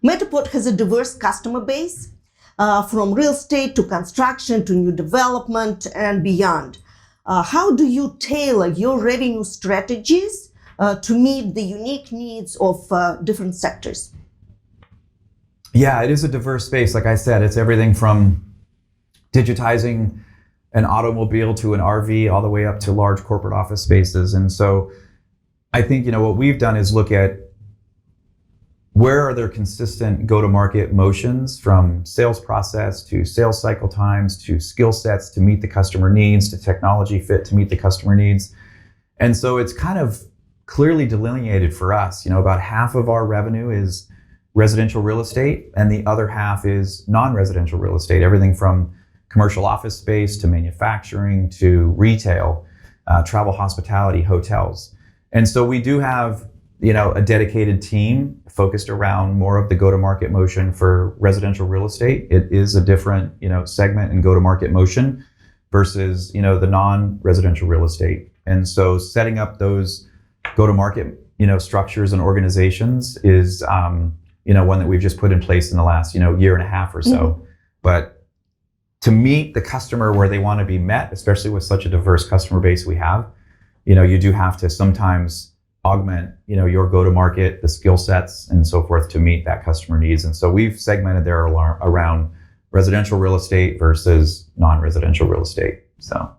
Matterport has a diverse customer base, from real estate to construction to new development and beyond. How do you tailor your revenue strategies to meet the unique needs of different sectors? Yeah, it is a diverse space. Like I said, it's everything from digitizing an automobile to an RV, all the way up to large corporate office spaces. And so I think, what we've done is look at where are there consistent go-to-market motions, from sales process to sales cycle times to skill sets to meet the customer needs to technology fit to meet the customer needs. And so it's kind of clearly delineated for us. About half of our revenue is residential real estate, and the other half is non-residential real estate, everything from commercial office space to manufacturing to retail, travel, hospitality, hotels. And so we do have, a dedicated team focused around more of the go-to-market motion for residential real estate. It is a different, segment and go-to-market motion versus, the non-residential real estate. And so setting up those go-to-market, structures and organizations is, one that we've just put in place in the last, year and a half or so. Mm-hmm. But to meet the customer where they want to be met, especially with such a diverse customer base we have, you do have to sometimes augment, your go-to-market, the skill sets and so forth to meet that customer needs. And so we've segmented there around residential real estate versus non-residential real estate. So.